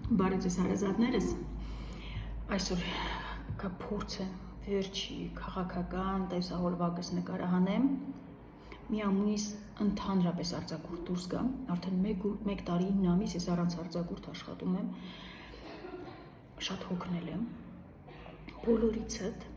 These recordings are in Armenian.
Բարև ձեզ հարազատներս, այսօր կփորձ եմ վերջի քաղաքական տեսահոլովակս նկարահանեմ, մի ամիս ընդհանրապես արձակուրդ դուրս գամ, արդեն մեկ տարի 9 ամիս ես առանց արձակուրդ աշխատում եմ, շատ հոգնել եմ, բոլորիցդ,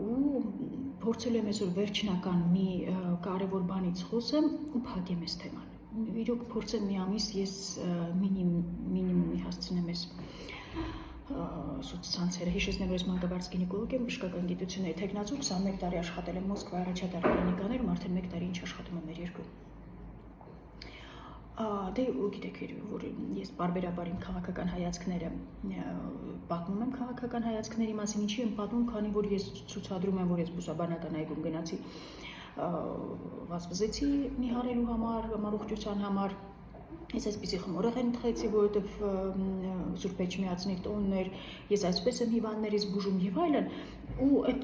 ու փորձել եմ այսօր վերջնական մի կարևոր բանից խոսեմ ու փակեմ այս թեման։ Իրոք փորձեմ մի ամիս ես մինիմումի հասցնեմ այս սոցցանցերը, հիշեցնեմ, որ ես մանկաբարձ գինեկոլոգ եմ, բժշկական գիտությունների թեկնածու, 21 տարի աշխատել եմ Մոսկվայի առաջատար կլինիկաներում, արդեն 1 տարի ինչ աշխատում եմ մեր երկրում։ Դե գիտեք, որ ես բարբերաբար իմ քաղաքական հայացքները պատմում եմ քաղաքական հայացքների մասին, ինչի եմ պատմում, քանի որ ես ցուցադրում եմ, որ ես բուսաբանական այգում գնացի վազվզեցի մի հարելու համար, առողջության համար, ես այսպիսի խմորեղեն թխեցի, որովհետև Սուրբ Էջմիածնի տոնն էր, ես այսպես եմ հիվանդներից բուժում եւ այլն, ու այդ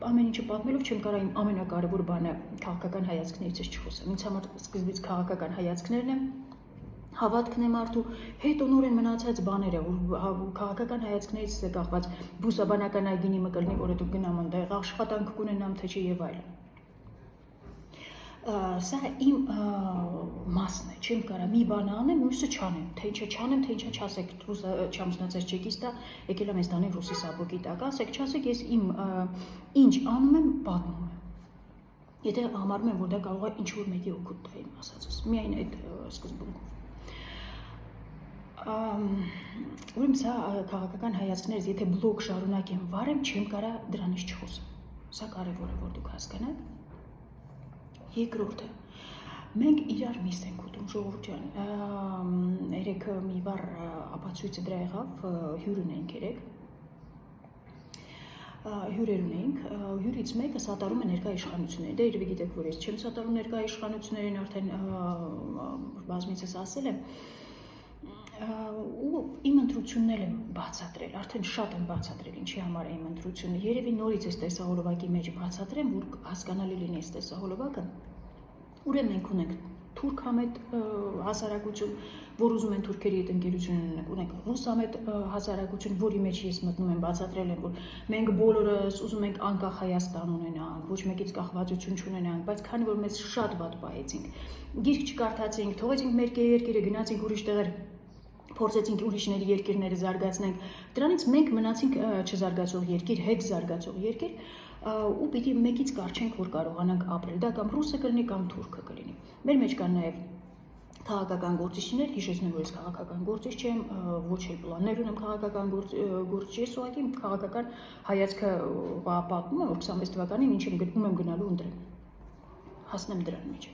ամեն ինչը պատմելով չեմ կարող իմ ամենակարևոր բանը քաղաքական հայացքներից չխոսեմ։ Ինձ համար սկզբից քաղաքական հայացքներն են, հավատքն է մարդու, հետո նորեն մնացած բաները, որ քաղաքական հայացքներից է կախված բուսաբանական այգինի մկլնի, որը դուք գնամ այնտեղ աշխատանք կունենամ, թե չէ եւ այլն։ Սա իմ մասն է, չեմ կարող մի բան անեմ, մյուսը չանեմ, թե ինչը չանեմ, թե ինչը չասեք, չամուսնացած չեկիստա, եկել եմ Հայաստանի ռուսի սաբոկի տակ, ասեք, չասեք, ես իմ ինչ անում եմ, պատմում եմ։ Եթե համարում եմ, որ դա կարող է ինչ-որ մեկի օգուտ տա իմ ասածս, միայն այդ սկզբունքով։ Ուրեմն սա քաղաքական հայացքներից, եթե բլոգ շարունակեմ վարեմ, չեմ կարող դրանից չխոսեմ։ Սա կարևոր է, որ դուք հասկանաք։ Երկրորդը, մենք իրար միս ենք ուտում, ժողովուրդ ջան, երեկ մի վառ ապացույցը դրա եղավ, հյուր ունենք երեկ, հյուրեր ունենք, հյուրից մեկը սատարում է ներկա իշխանություններին, դե երևի գիտեք, որ ես չեմ սատարում ներկա իշխանություններին, արդեն բազմիցս ասել եմ, ու իմ ընտրությունն եմ բացատրել, արդեն շատ եմ բացատրել, ինչի համար է իմ ընտրությունը, երևի նորից այս տեսահոլովակի մեջ բացատրեմ, որ հասկանալի լինի այս տեսահոլովակը, ուրեմն մենք ունենք թուրքամետ հասարակություն, որ ուզում են թուրքերի հետ ընկերություն ունենք, ունենք ռուսամետ հասարակություն, որի մեջ ես մտնում եմ, բացատրել եմ, որ մենք բոլորս ուզում ենք անկախ Հայաստան ունենանք, ոչ մեկից կախվածություն չունենանք, բայց քանի որ մեզ շատ վատ պահեցինք, գիրք չկարդացինք, թողեցինք մեր երկիրը, գնացինք ուրիշ տեղեր, փորձեցինք ուրիշների երկիրները զարգացնենք, դրանից մենք մնացինք չզարգացող երկիր, հետ զարգացող երկիր, ու պիտի մեկից կարճենք, որ կարողանանք ապրել, դա կամ ռուսը կլինի, կամ թուրքը կլինի։ Մեր մեջ կան նաև քաղաքական գործիչներ, հիշեցնեմ, որ ես քաղաքական գործիչ չեմ, ոչ էլ պլաններ ունեմ քաղաքական գործիչ, ես ուղղակի քաղաքական հայացքը պատմում եմ, որ 26 թվականին ինչ ում եմ գնալու ընտրեմ, հասնեմ դրան մեջ։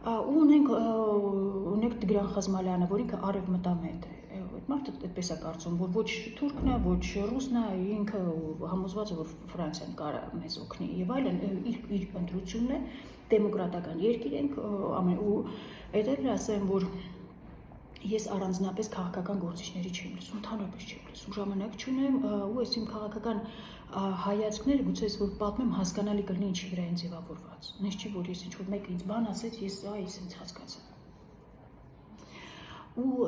Ու ունենք Տիգրան Խազմալյանը, որ ինքը արևմտամետ է, այդ մարդը այդպես է կարծում, որ ոչ թուրքն է, ոչ ռուսն է, ինքը համոզված է, որ Ֆրանսիան կարող մեզ օգնի եւ այլն, իր ընտրությունն է, դեմոկրատական երկիր ենք, ու այդտեղ ասեմ, որ ես առանձնապես քաղաքական գործիչների չեմ լսում, ընդհանրապես չեմ լսում, ժամանակ չունեմ, ու այս իմ քաղաքական հայացքները գուցե ես որ պատմեմ հասկանալի կլինի ինչի վրա են ձևավորված։ Նես չի, որ ես ինչ-որ մեկը ինձ բան ասեց, ես ինձ հասկացա։ Ու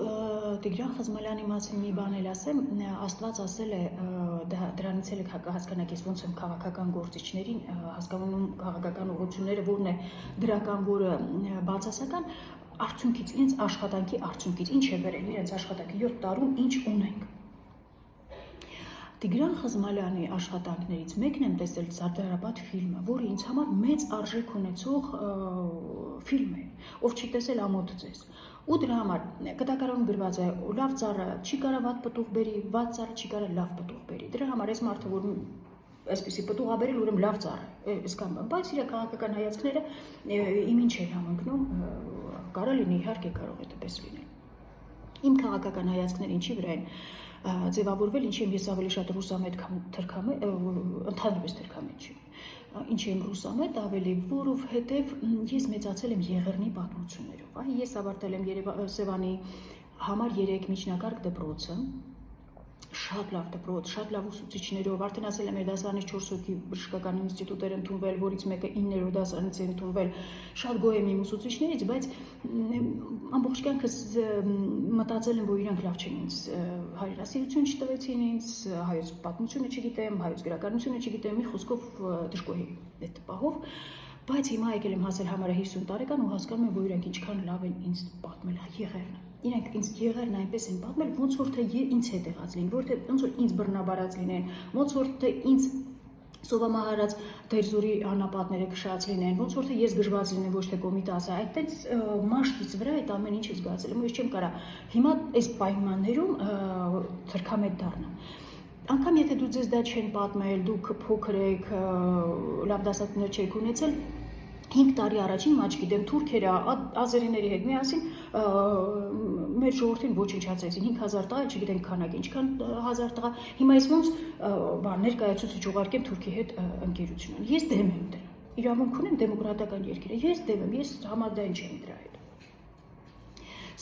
Տիգրան Խազմալյանի մասին մի բան էլ ասեմ, Աստված ասել է, դրանից էլ հասկանաք ես ոնց եմ քաղաքական գործիչներին հասկանում քաղաքական ուղղությունները, որն է դրական, որը բացասական, արդյունքից, իրենց աշխատանքի արդյունքից, ինչ է բերել իրենց աշխատանքի 7 տարում, ինչ ունենք։ Տիգրան Խազմալյանի աշխատանքներից մեկն եմ տեսել Սարդարապատ ֆիլմը, որը ինձ համար մեծ արժեք ունեցող ֆիլմ է, ով չի տեսել ամոթ ձեզ։ Ու դրա համար կտակարանում գրված է լավ ծառը չի կարող վատ պտուղ բերի, վատ ծառը չի կարող լավ պտուղ բերի։ Դրա համար այս մարդը, որ այսպեսի պտուղ ա բերել, ուրեմն լավ ծառ է, այսքան բան, բայց իր քաղաքական հայացքները իմ ինչ են համընկնում, կարող լինի, իհարկե կարող է այդպես լինել։ Իմ քաղաքական հայացքները ինչի վրա են ձևավորվել, ինչի եմ ես ավելի շատ ռուսամետ կամ թրքամետ, ընդհանրապես թրքամետ չի, ինչ եմ ռուսամետ ավելի, որովհետև ես մեծացել եմ Եղեռնի պատմություններով, ես ավարտել եմ Սևանի համար 3 միջնակարգ դպրոցը, շատ լավ դպրոց, շատ լավ ուսուցիչներով, արդեն ասել եմ, մեր դասարանից 4 հոգի բժշկական ինստիտուտեր ընդունվել, որից մեկը 9-րդ դասարանից է ընդունվել, շատ գոհ եմ իմ ուսուցիչներից, բայց ամբողջ կյանքս մտածել եմ, որ իրանք լավ չեն ինձ հայրենասիրություն չտվեցին ինձ, հայոց պատմությունը չգիտեմ, հայոց գրականությունը չգիտեմ, մի խոսքով դժգոհ եմ այդ պահով, բայց հիմա եկել եմ հասել համարը 50 տարեկան ու հասկանում եմ, որ իրանք ինչքան լավ են ինձ պատմել եղերնը։ Իրանք ինձ եղերն այնպես են պատմել, ոնց որ թե ինձ հետ եղած լինեն, որտեղ ոնց որ ինձ բռնաբարած լինեն, ոնց որ թե ինձ սովամահարած դերձորի անապատները քշած լինեն, ոնց որ թե ես գժված լինեմ, ոչ թե կոմիտասը, այդտենց մաշկից վրա այդ ամեն ինչը զգացել եմ, ու ես չեմ կարա հիմա այս պայմաններում թրքամետ դառնամ։ Անկամ եթե դու ձեզ դա չեն պատմել, դուք փոքր եք, լավ դասատուներ չեք ունեցել, 5 տարի առաջին մաչ գիտեմ թուրքերը ազերիների հետ միասին մեր ժողովրդին ոչնչացրեցին 5000 տղա, չգիտեմ քանակ ինչքան 1000 տղա, հիմա ես ոնց ներկայացուցիչ ուղարկեմ Թուրքի հետ ընկերություն։ Ես դեմ եմ դրան։ Իրավունք ունեմ դեմոկրատական երկիր է, ես դեմ եմ, ես համաձայն չեմ դրա հետ։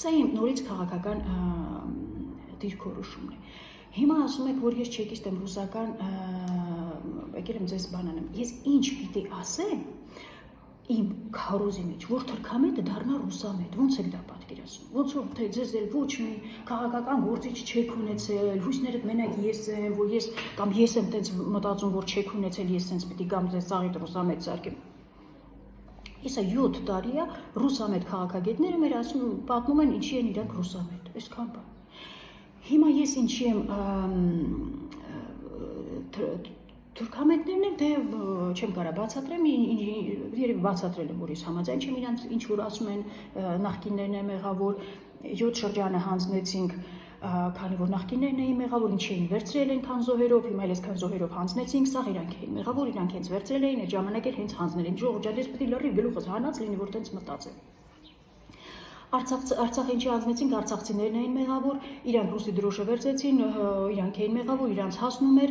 Սա իմ նորից քաղաքական դիրքորոշումն է։ Հիմա ասում եք, որ ես չեկիստ եմ ռուսական, եկել եմ ձեզ բան անեմ, ես ինչ պիտի ասեմ իմ քարոզի մեջ, որ թրքամետը դառնա ռուսամետ, ոնց եք դա պատկերացնում, ոնց որ թե ձեզ էլ ոչ մի քաղաքական գործիչ չեք ունեցել, հույսներդ մենակ ես եմ, որ ես կամ ես եմ տենց մտածում, որ չեք ունեցել, ես տենց պիտի գամ ձեզ ծաղիտ ռուսամետ սարքեմ։ Եսա 7 տարի է ռուսամետ քաղաքագետները մեր ասում պատմում են ինչի են իրանք ռուսամետ, այսքան բան։ Հիմա ես ինչի եմ թուրքամետներն են, դե չեմ կարա բացատրեմ, երևի բացատրել եմ, որ ես համաձայն չեմ իրանց ինչ որ ասում են նախկիններն է մեղավոր, 7 շրջանը հանձնեցինք, քանի որ նախկիններն էին մեղավոր, ինչ էին վերցրել են քան զոհերով, հիմա էլ այսքան զոհերով հանձնեցինք, սաղ իրանք էին մեղավոր, իրանք հենց վերցրել էին, այդ ժամանակ էլ հենց հանձնել են, ժողովուրդ, ես պետք է լրիվ գլուխս հանած լինի, որ տենց մտածեմ։ Արցախ ինչի հանձնեցինք, արցախցիներն էին մեղավոր, իրանք ռուսի դրոշը վերցեցին, իրանք էին մեղավոր, իրանց հասնում էր,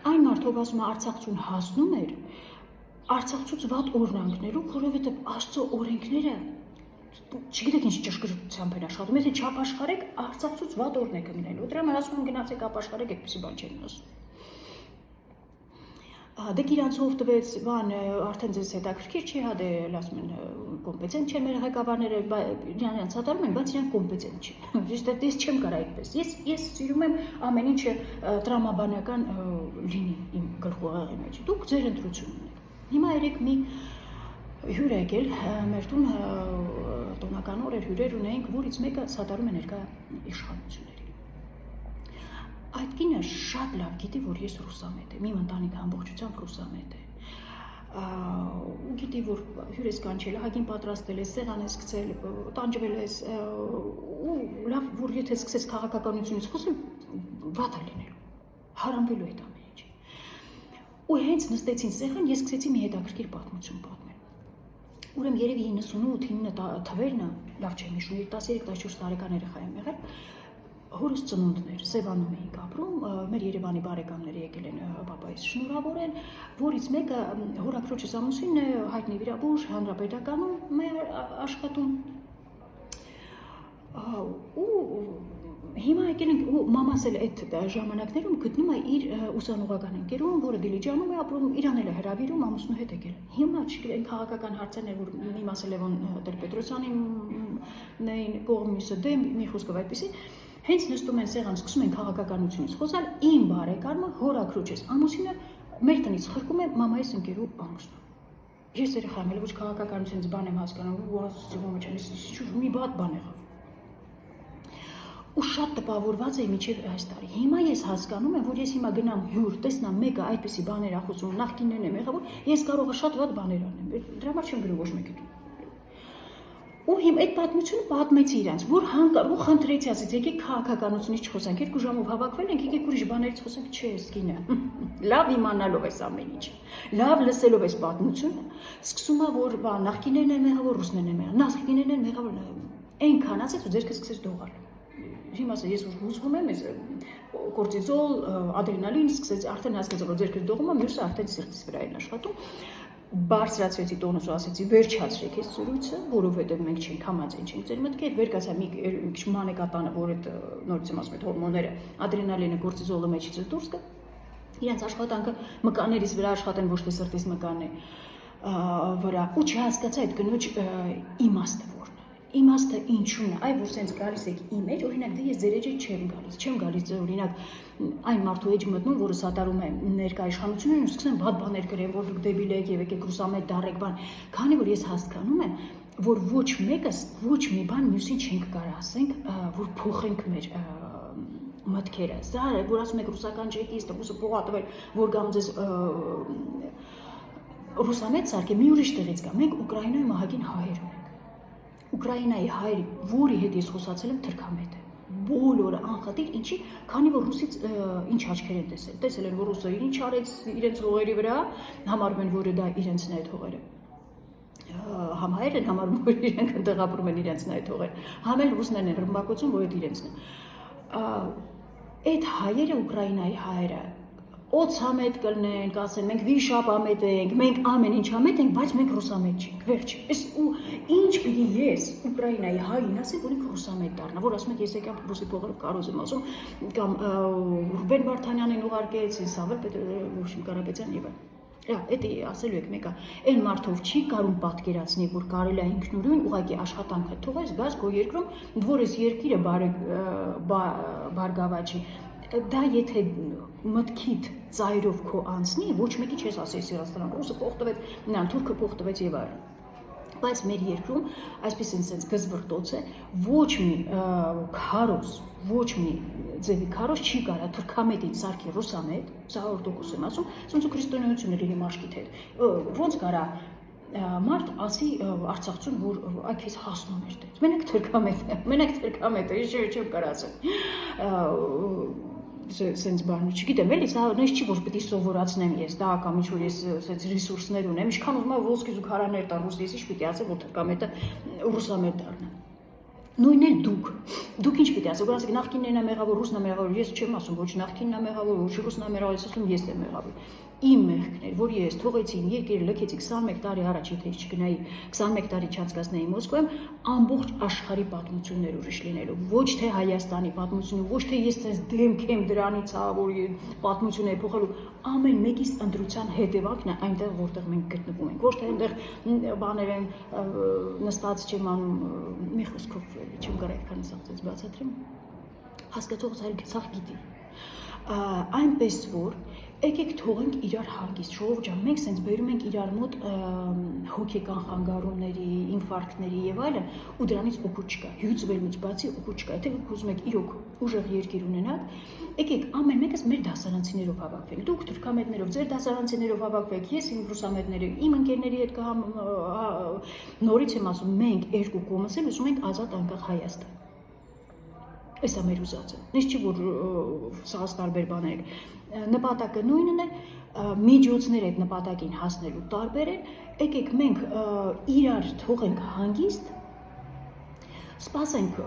այն մարդով ասում արցախցուն հասնում էր, արցախցուց վատ օրհնանքներով, որովհետև Աստծո օրենքները չգիտեք ինչ ճշգրտությամբ են աշխատում, եթե չապաշխարեք, արցախցուց վատ օրհնեք ընկնելու, դրա համար ասում եմ գնացեք ապաշխարեք, այդպիսի բան չեն ասում։ Դե իրանցով տվեց բան արդեն ձեզ հետաքրքիր չի, հա դե ասում են կոմպետենտ չեն մեր ղեկավարները, իրանց հատարում են, բայց իրանք կոմպետենտ չեն։ Ճիշտ է, ես չեմ կարա այդպես։ Ես սիրում եմ ամեն ինչը տրամաբանական լինի իմ գլխուղեղի մեջ։ Դուք ձեր ընտրությունն եք։ Հիմա երեք մի հյուր եկել մեր տուն տոնական օրեր հյուրեր ունեինք, որից մեկը սատարում է ներկա իշխանություններին։ Այդ կինը շատ լավ գիտի, որ ես ռուսամետ եմ, իմ ընտանիքը ամբողջությամբ ռուսամետ է։ Ու գիտի, որ հյուր ես կանչել, հագին պատրաստել ես, սեղան ես գցել, տանջվել ես, ու լավ, որ եթե սկսես քաղաքականությունից խոսել, վատ է լինելու, հարամվելու այդ ամեն ինչը։ Ու հենց նստեցին սեղան, ես սկսեցի մի հետաքրքիր պատմություն պատմել։ Ուրեմն երևի 98-9 թվերն, լավ չեմ հիշում, 13-14 տարեկան երեխա եմ եղել, հորս ծնունդներ, Սևանում էինք ապրում, մեր Երևանի բարեկամները եկել են պապայից շնորհավորել, որից մեկը հորաքրոջս ամուսինն է, հայտնի վիրաբույժ, հանրապետականում մեր աշխատում։ Ու հիմա եկել ենք, ու մամաս էլ այդ ժամանակներում գտնում է իր ուսանողական ընկերում, որը Դիլիջանում է ապրում, իրան էլ է հրավիրում, ամուսնու հետ եկել։ Հիմա չգիտեմ քաղաքական հարցերն էր, որ մի մասը Լևոն Տեր-Պետրոսյանին կողմիսը դեմ, մի խոսքով այդպեսի։ Հենց նստում են սեղան, սկսում են քաղաքականությունից խոսալ, իմ բարեկամը հորաքրոջս ամուսինը մեր տնից խրկում է մամայիս ընկերու ամուսնու։ Ես երեխա եմ, ոչ քաղաքականությունից բան եմ հասկանում, ու ասում եմ, մի բան եղավ։ Ու շատ տպավորված էի մինչև այս տարի։ Հիմա ես հասկանում եմ, որ ես հիմա գնամ հյուր, տեսնամ մեկը այդպիսի բաներ է խոսում, նախկիններն եմ եղավոր, ես կարող եմ շատ վատ բաներ անեմ։ Դրա համար չեմ գրում ոչ մեկի դու։ Ու հիմա այդ պատմությունը պատմեցի իրանց, որ հանկարծ խնդրեցի, ասեցի, եկեք քաղաքականությունից չխոսանք, 2 ժամով հավաքվել ենք, եկեք ուրիշ բաներից խոսանք, չէ, սկինը։ Լավ իմանալով այս ամեն ինչը, լավ լսելով այս պատմությունը, սկսում է որ նախկիններն են մեղավոր, ռուսներն են մեղավոր, նախկիններն են մեղավոր, այնքան ասեց ու ձերքը սկսեց դողալ։ Հիմա ես ուզվում եմ, ես կորտիզոլ, ադրենալին սկսեց, արդեն հասկացա, որ ձերքը դողում է, մյուսը արդեն սիրտից վրա են աշխատում։ բարձրացրեցի տոնուս ու ասեցի վերջացրեք այս զրույցը, որովհետև մենք չենք համաձայն չենք ձեր մտքեր, վեր կացա մի քիչ մանեկատանը, որ այդ նորից եմ ասում այդ հորմոնները, ադրենալինը, կորտիզոլը մեջից դուրս գա, իրենց աշխատանքը մկաններից վրա աշխատեն, ոչ թե սրտից մկանների վրա, ու չհասկացա այդ կնոջ իմաստը որն է, իմաստը ինչու՞ն է, այ որ սենց գալիս եք իմ մեջ, օրինակ դե ես ձեր էջ չեմ գալիս, օրինակ այն մարդու էջ մտնում, որը սատարում է ներկա իշխանություններին ու սկսեմ վատ բաներ գրեմ, որ դուք դեբիլ եք եւ եկեք ռուսամետ դառեք բան, քանի որ ես հասկանում եմ, որ ոչ մեկս ոչ մի բան մյուսին չենք կարող ասենք, որ փոխենք մեր մտքերը, սա որ ասում եք ռուսական չեկիստ, ռուսը փող ա տվել, որ գամ ձեզ ռուսամետ սարքե մի ուրիշ տեղից գա, մենք Ուկրաինայի մահագին հայեր ունենք, Ուկրաինայի հայրի, որի հետ ես խոսացել եմ թրքամետ է, բոլորը անխտիր, ինչի, քանի որ ռուսից ինչ աչքեր են տեսել են, որ ռուսը ինչ արեց իրենց հողերի վրա, համարում են, որ դա իրենցն է այդ հողերը, համ հայեր են համարում, որ իրենք ընդեղապրում են իրենցն է այդ հողերը, համ էլ ռուսներն են ռմբակոծում, որ այդ իրենցն է, այդ հայերը Ուկրաինայի հայերը, օծամետ կլնենք, ասեն, մենք վիշապամետ ենք, մենք ամեն ինչ ամետ ենք, բայց մենք ռուսամետ չենք, վերջ, ու ինչ պիտի ես Ուկրաինայի հային ասեմ, որ ինք ռուսամետ դառնա, որ ասում եք ես եկամ ռուսի փողերով կարոզ եմ ասում, կամ Ռուբեն Վարդանյանին ուղարկեց, Սամվել Կարապետյան եւ այլն։ Էդի ասելու եք մեկը, այն մարդով չի կարում պատկերացնի, որ կարելի է ինքնուրույն ուղղակի աշխատանքը թողես, գաս քո երկրում, որ այս երկիրը բարգավաճի, դա եթե մտքիդ ծայրով քո անցնի, ոչ մեկի չես ասես Իրաստան, ռուսը փող տվեց, նրան թուրքը փող տվեց եւ այլն։ Բայց մեր երկրում այսպես են գզվրտոց է, ոչ մի քարոզ, ոչ մի ձևի քարոզ չի կարա թուրքամետից սարքի ռուսամետ, սա օրդոքոս եմ ասում, ոնց ու քրիստոնեությունն իր մաշկիթ հետ, ոնց կարա մարդ ասի արցախցուն, որ այ քեզ հասնում էր դες, մենակ թուրքամետ է, ես չեմ կարող ասել, սենց բան, չգիտեմ էլի, սա նույնիսկ չի, որ պիտի սովորացնեմ ես, դա կամ ինչ-որ ես սենց ռեսուրսներ ունեմ, ինչքան ուզում եմ ոսկի ու քարաներ տա ռուս, ես ինչ պիտի ասեմ, որ թրքամետը ռուսամետ դառնա։ Նույնն էլ դուք ինչ պիտի ասեք, որ ասեք նախկինն է մեղավոր, ռուսն է մեղավոր, ես չեմ ասում, ոչ նախկինն է մեղավոր, ոչ ռուսն է մեղավոր, ես ասում ես եմ մեղավոր։ Իմ մեղքն էր, որ ես թողեցի երկիրը լքեցի 21 տարի առաջ, եթե ես չգնայի 21 տարի չանցկացնեի Մոսկվայում, ամբողջ աշխարհի պատմություններ ուրիշ լինելու, ոչ թե Հայաստանի պատմությունը, ոչ թե ես ցես դեմք եմ դրանից, որ պատմություն է փոխելու, ամեն մեկիս ընտրության հետևանքն է այնտեղ, որտեղ մենք գտնվում ենք, ոչ թե այնտեղ բաներ են նստած չեմ անում, մի խոսքով չեմ կարող այդքան ասած բացատրեմ, հասկացողս այլ գցախ գիտի, այնպես որ եկեք թողենք իրար հանգիստ, ժողովուրդ ջան, մենք սենց բերում ենք իրար մոտ հոգեկան խանգարումների, ինֆարկտների եւ այլն, ու դրանից օգուտ չկա, հյուծվելուց բացի օգուտ չկա, եթե դուք ուզում եք իրոք ուժեղ երկիր ունենալ, եկեք ամեն մեկս մեր դասարանցիներով հավաքվենք, դուք թուրքամետներով, ձեր դասարանցիներով հավաքվեք, ես իմ ռուսամետների, իմ ընկերների հետ նորից եմ ասում, մենք երկու կողմս էլ ուզում ենք ազատ անկախ Հայաստան։ Էսա մեր ուզածը, նես չի, որ սաղաց տարբեր բաներ նպատակը նույնն է, միջոցներ այդ նպատակին հասնելու տարբեր են, եկեք մենք իրար թողենք հանգիստ, սպասենք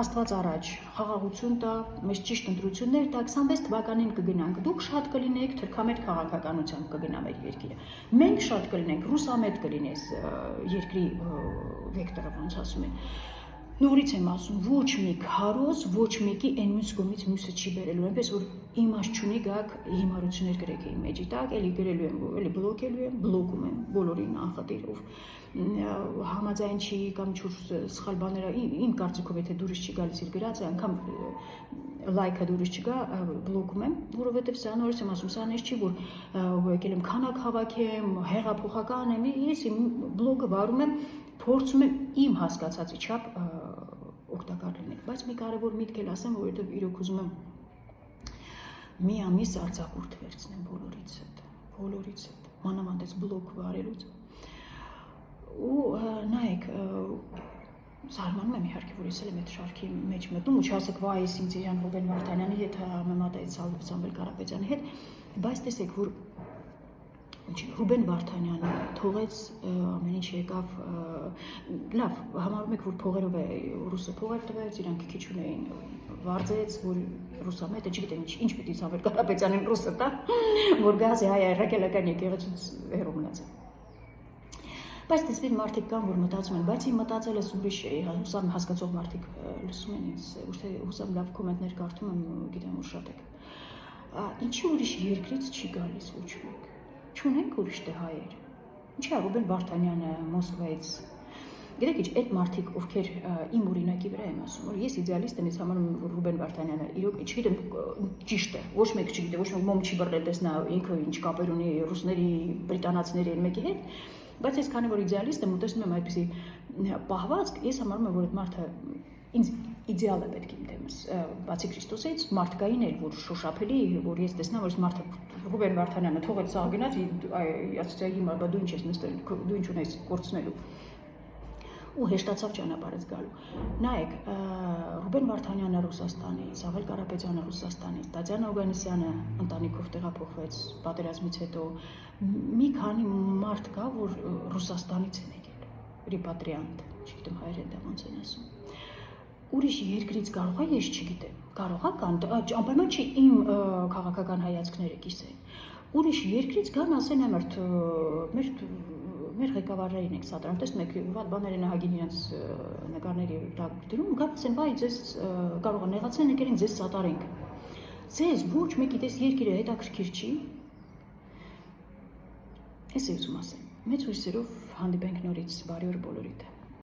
Աստված առաջ խաղաղություն տա, մեզ ճիշտ ընտրություններ տա, 26 թվականին կգնանք, դուք շատ կլինեք թրքամետ քաղաքականությամբ կգնա մեր երկիրը, մենք շատ կլինենք, ռուսամետ կլինես երկրի վեկտորը ոնց ասում են, նորից եմ ասում, ոչ մի քարոզ, ոչ մեկի այն մյուս կողմից մյուսը չի բերելու, այնպես որ իմաստ չունի գաք հիմարություններ գրեք իմ մեջի տակ, էլի գրելու եմ, էլի բլոկելու եմ, բլոկում եմ բոլորին անխտիրով, համաձայն չի կամ ինչ-որ սխալ բաները, իմ կարծիքով եթե դուրս չի գալիս իր գրածը, անգամ լայքը դուրս չգա, բլոկում եմ, որովհետև սա նորից եմ ասում, սա նես չի, որ եկել եմ քանակ հավաքեմ, հեղափոխական եմ, ես իմ բլոգը վարում եմ, փորձում եմ իմ հասկացածի չափ օգտակար լինել, բայց մի կարևոր միտք էլ ասեմ, որովհետև իրոք ուզում եմ մի ամիս արձակուրդ վերցնեմ բոլորից հետ, մանավանդ այս բլոգ վարելուց, ու նայեք, զարմանում եմ իհարկե, որ ես էլ եմ այդ շարքի մեջ մտնում ու չասեք, վայ, ես ինձ իրան Ռուբեն Վարդանյանի հետ, համեմատայից Սամվել Կարապետյանի հետ, բայց տեսեք, որ Ռուբեն Վարդանյանը թողեց ամեն ինչ եկավ, լավ, համարում եք, որ փողերով է ռուսը փողեր տվեց, իրանք քիչ ունեին, վարձեց, որ ռուսամետը, չգիտեմ ինչ պիտի Սամվել Կարապետյանին ռուսը տա, որ գազի հայ այրակելական եկեղեցուց հեռու մնաց։ Բայց տեսվի մարդիկ կան, որ մտածում են, բայց իմ մտածելս ուրիշ է, հուսամ հասկացող մարդիկ լսում են ինձ, ուստի հուսամ լավ կոմենտներ կարդում եմ, գիտեմ որ շատ եք։ Ինչի ուրիշ երկրից չի գալիս ոչ մեկ։ Չունենք ուրիշ տեղ հայեր։ Ինչի՞ է Ռուբեն Վարդանյանը Մոսկվայից։ Գիտեք ինչ, այդ մարդիկ, ովքեր իմ օրինակի վրա եմ ասում, որ ես իդեալիստ եմ, ես համարում եմ, որ Ռուբեն Վարդանյանը իրոք չգիտեմ ճիշտ է, ոչ մեկ չգիտե, ոչ մեկ մոմ չի բռնել տեսնա ինքը ինչ կապեր ունի ռուսների, բրիտանացիների են մեկի հետ, բայց ես քանի որ իդեալիստ եմ ու տեսնում եմ այդպիսի պահվածք, ես համարում եմ, որ այդ մարդը ինձ իդեալ է պետք իմ դեմս, բացի Քրիստոսից, մարդկային էր, որ շոշափելի, որ ես տեսնամ, որ մարդը Ռուբեն Վարդանյանը թողեց սաղ գնաց, ասացի հիմա բա դու ինչ ես նստել, դու ինչ ունես կորցնելու։ Ու հեշտացավ ճանապարհից գալու։ Նայեք, Ռուբեն Վարդանյանը Ռուսաստանից, Սաղել Կարապետյանը Ռուսաստանից, Տատյանա Օգանեսյանը ընտանիքով տեղափոխվեց պատերազմից հետո, մի քանի մարդ կա, որ Ռուսաստանից են եկել, ռեպատրիանտ, չգիտեմ հայերեն դա ոնց են ասում։ Ուրիշ երկրից կարող է, ես չգիտեմ, կարող է կան, անպայման չի իմ քաղաքական հայացքները կիսեն։ Ուրիշ երկրից կան ասեն ամերտ մեր ղեկավարներին եք սատարում, տեսնում եք, վատ բաներ են ահագին իրենց նկարների դրում, գան ասեն, բայ ձեզ կարող է նեղացնեն եկել են ձեզ սատարենք։ Ձեզ ոչ մեկի դες երկիրը հետաքրքիր չի։ Ես ուզում ասեմ, մեծ հույսերով հանդիպենք նորից, բարի օր բոլորիդ։